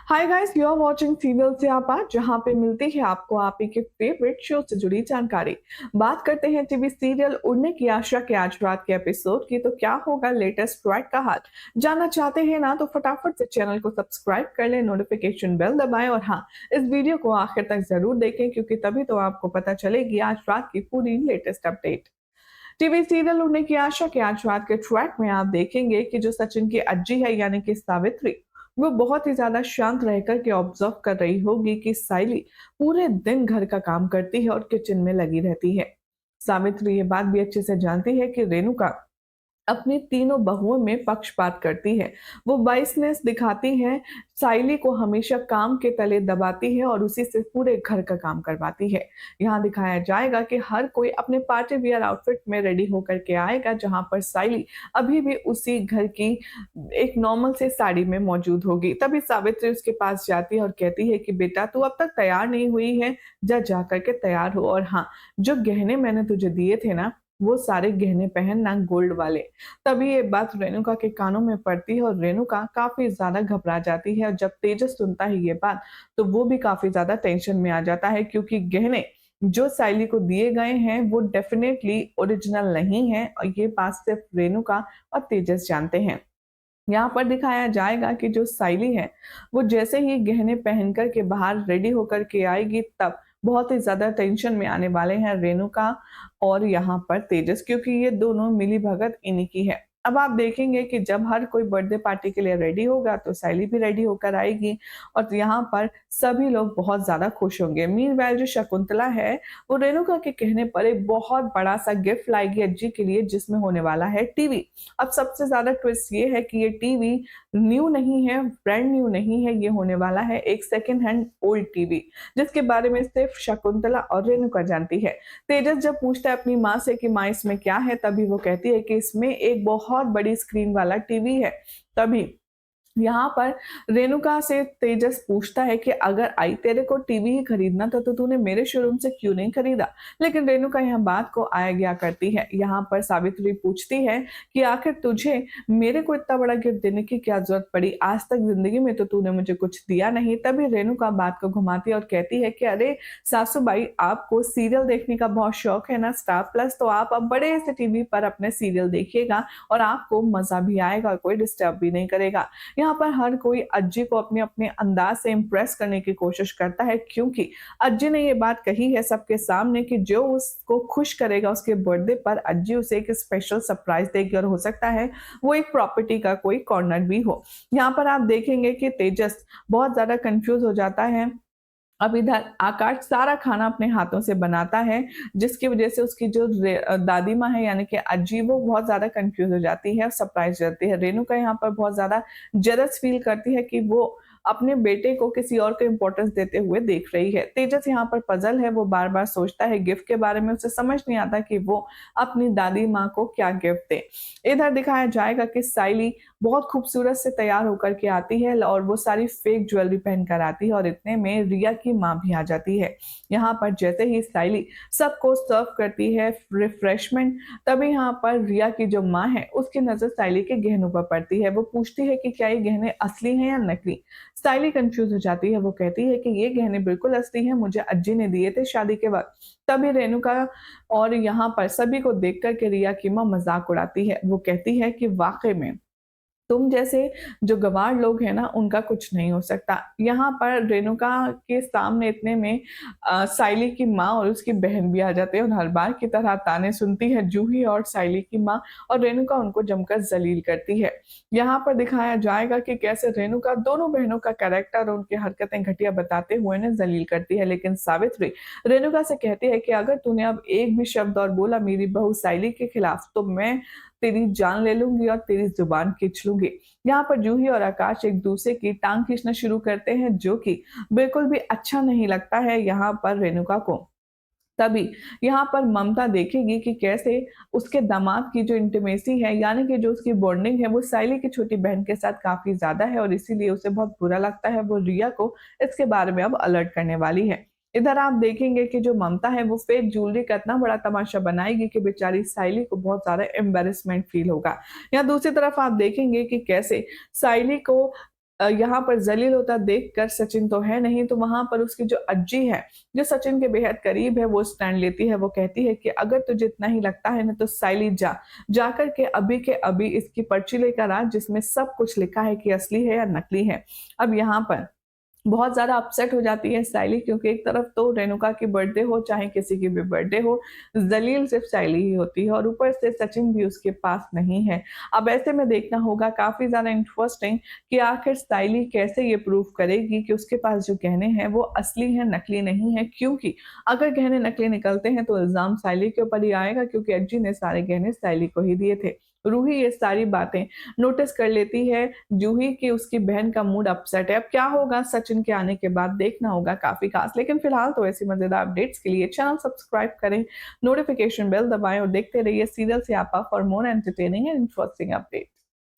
Hi guys, you are watching serial से आपा, जहां पे मिलती है आपको आप ही के फेवरेट शो से जुड़ी जानकारी। बात करते हैं टीवी सीरियल उड़ने की आशा के आज रात के एपिसोड की। तो क्या होगा लेटेस्ट ट्रैक का हाल जानना चाहते हैं ना, तो फटाफट से चैनल को सब्सक्राइब कर लें, नोटिफिकेशन बेल दबाएं और हाँ, इस वीडियो को आखिर तक जरूर देखें क्योंकि तभी तो आपको पता चलेगी आज रात की पूरी लेटेस्ट अपडेट। टीवी सीरियल उड़ने की आशा के आज रात के ट्रैक में आप देखेंगे कि जो सचिन की अज्जी है यानी कि सावित्री, वो बहुत ही ज्यादा शांत रहकर के ऑब्जर्व कर रही होगी कि साइली पूरे दिन घर का काम करती है और किचन में लगी रहती है। सावित्री ये बात भी अच्छे से जानती है कि रेणुका अपनी तीनों बहुओं में पक्षपात करती है। वो बाइसनेस दिखाती है, साइली को हमेशा काम के तले दबाती है और उसी से पूरे घर का काम करवाती है। यहाँ दिखाया जाएगा कि हर कोई अपने पार्टी वियर आउटफिट में रेडी होकर के आएगा, जहाँ पर साइली अभी भी उसी घर की एक नॉर्मल से साड़ी में मौजूद होगी। तभी सावित्री उसके पास जाती है और कहती है कि बेटा, तू अब तक तैयार नहीं हुई है, जा करके तैयार हो। और हाँ, जो गहने मैंने तुझे दिए थे ना, वो सारे गहने पहनना गोल्ड वाले। तभी ये बात रेणुका के कानों में पड़ती है और रेणुका काफी ज्यादा घबरा जाती है। और जब तेजस सुनता है ये बात, तो वो भी काफी ज्यादा टेंशन में आ जाता है क्योंकि गहने जो साइली को दिए गए हैं वो डेफिनेटली ओरिजिनल नहीं है और ये बात सिर्फ रेणुका और तेजस जानते हैं। यहाँ पर दिखाया जाएगा कि जो साइली है, वो जैसे ही गहने पहन कर के बाहर रेडी होकर के आएगी, तब बहुत ही ज्यादा टेंशन में आने वाले हैं रेणुका और यहाँ पर तेजस, क्योंकि ये दोनों मिली भगत इन्हीं की है। अब आप देखेंगे कि जब हर कोई बर्थडे पार्टी के लिए रेडी होगा तो साइली भी रेडी होकर आएगी और यहाँ पर सभी लोग बहुत ज्यादा खुश होंगे। मीनवाइल जो शकुंतला है, वो रेणुका के कहने पर एक बहुत बड़ा सा गिफ्ट लाएगी अज्जी के लिए, जिसमें होने वाला है टीवी। अब सबसे ज्यादा ट्विस्ट ये है कि ये टीवी न्यू नहीं है, ब्रांड न्यू नहीं है, ये होने वाला है एक सेकेंड हैंड ओल्ड टीवी, जिसके बारे में सिर्फ शकुंतला और रेणुका जानती है। तेजस जब पूछता है अपनी माँ से कि माँ इसमें क्या है, तभी वो कहती है कि इसमें एक बहुत बड़ी स्क्रीन वाला टीवी है। तभी यहाँ पर रेणुका से तेजस पूछता है कि अगर आई तेरे को टीवी ही खरीदना था तो तूने मेरे शोरूम से क्यों नहीं खरीदा। लेकिन रेणुका यहाँ बात को आया गया करती है। यहाँ पर सावित्री पूछती है कि आखिर तुझे मेरे को इतना बड़ा गिफ्ट देने की क्या जरूरत पड़ी, आज तक जिंदगी में तो तूने मुझे कुछ दिया नहीं। तभी रेणुका बात को घुमाती है और कहती है कि अरे सासू बाई, आपको सीरियल देखने का बहुत शौक है ना स्टार प्लस, तो आप अब बड़े से टीवी पर अपने सीरियल देखिएगा और आपको मजा भी आएगा, कोई डिस्टर्ब भी नहीं करेगा। यहाँ पर हर कोई अज्जी को अपने अपने अंदाज से इम्प्रेस करने की कोशिश करता है, क्योंकि अज्जी ने ये बात कही है सबके सामने कि जो उसको खुश करेगा उसके बर्थडे पर अज्जी उसे एक स्पेशल सरप्राइज देगी और हो सकता है वो एक प्रॉपर्टी का कोई कॉर्नर भी हो। यहाँ पर आप देखेंगे कि तेजस बहुत ज्यादा कंफ्यूज हो जाता है। अब इधर आकाश सारा खाना अपने हाथों से बनाता है, जिसकी वजह से उसकी जो दादी माँ है यानी कि अज्जी, वो बहुत ज्यादा कंफ्यूज हो जाती है और सरप्राइज रहती है। रेणुका यहाँ पर बहुत ज्यादा जेलस फील करती है कि वो अपने बेटे को किसी और को इम्पोर्टेंस देते हुए देख रही है। तेजस यहाँ पर पजल है, वो बार बार सोचता है गिफ्ट के बारे में, उसे समझ नहीं आता कि वो अपनी दादी माँ को क्या गिफ्ट दे। इधर दिखाया जाएगा कि साइली बहुत खूबसूरत से तैयार होकर के आती है और वो सारी फेक ज्वेलरी पहन कर आती है और इतने में रिया की माँ भी आ जाती है। यहाँ पर जैसे ही साइली सबको सर्व करती है रिफ्रेशमेंट, तभी यहाँ पर रिया की जो माँ है उसकी नजर साइली के गहनों पर पड़ती है। वो पूछती है कि क्या ये गहने असली हैं या नकली। साइली कंफ्यूज हो जाती है, वो कहती है कि ये गहने बिल्कुल असली हैं, मुझे अज्जी ने दिए थे शादी के वक्त। तभी रेणुका और यहाँ पर सभी को देख कर के रिया की माँ मजाक उड़ाती है। वो कहती है कि वाकई में तुम जैसे जो गँवार लोग हैं ना, उनका कुछ नहीं हो सकता। यहाँ पर रेणुका के सामने इतने में साइली की माँ और उसकी बहन भी आ जाते हैं और हर बार की तरह ताने सुनती है जूही और साइली की माँ, और रेणुका उनको जमकर ज़लील करती है। यहाँ पर दिखाया जाएगा कि कैसे रेणुका दोनों बहनों का कैरेक्टर और उनकी हरकतें घटिया बताते हुए उन्हें ज़लील करती है। लेकिन सावित्री रेणुका से कहती है कि अगर तूने अब एक भी शब्द और बोला मेरी बहू साइली के खिलाफ, तो मैं तेरी जान ले लूंगी और तेरी जुबान खींच लूंगी। यहाँ पर जूही और आकाश एक दूसरे की टांग खींचना शुरू करते हैं, जो कि बिल्कुल भी अच्छा नहीं लगता है यहाँ पर रेणुका को। तभी यहाँ पर ममता देखेगी कि कैसे उसके दामाद की जो इंटीमेसी है यानी कि जो उसकी बॉन्डिंग है वो साइली की छोटी बहन के साथ काफी ज्यादा है और इसीलिए उसे बहुत बुरा लगता है। वो रिया को इसके बारे में अब अलर्ट करने वाली है। इधर आप देखेंगे कि जो ममता है वो फेक ज्वेलरी का इतना बड़ा तमाशा बनाएगी कि बेचारी साइली को बहुत ज्यादा एम्बेरसमेंट फील होगा। यहाँ दूसरी तरफ आप देखेंगे कि कैसे साइली को यहाँ पर जलील होता देखकर सचिन तो है नहीं, तो वहाँ पर उसकी जो अज्जी है, जो सचिन के बेहद करीब है, वो स्टैंड लेती है। वो कहती है कि अगर तुझे इतना ही लगता है ना तो साइली जाकर के अभी इसकी पर्ची लेकर आ जिसमें सब कुछ लिखा है कि असली है या नकली है। अब यहाँ पर बहुत ज़्यादा अपसेट हो जाती है साइली, क्योंकि एक तरफ तो रेणुका की बर्थडे हो, चाहे किसी की भी बर्थडे हो, ज़लील सिर्फ़ साइली ही होती है और ऊपर से सचिन भी उसके पास नहीं है। अब ऐसे में देखना होगा काफ़ी ज़्यादा इंटरेस्टिंग कि आखिर साइली कैसे ये प्रूव करेगी कि उसके पास जो गहने हैं वो असली हैं, नकली नहीं है। क्योंकि अगर गहने नकली निकलते हैं तो इल्ज़ाम साइली के ऊपर ही आएगा, क्योंकि अज्जी ने सारे गहने साइली को ही दिए थे। रूही ये सारी बातें नोटिस कर लेती है जूही कि उसकी बहन का मूड अपसेट है। अब क्या होगा सचिन के आने के बाद देखना होगा काफ़ी ख़ास। लेकिन फ़िलहाल तो ऐसी मज़ेदार अपडेट्स के लिए चैनल सब्सक्राइब करें, नोटिफ़िकेशन बेल दबाएँ और देखते रहिए सीरियल स्यापा for more entertaining and interesting update.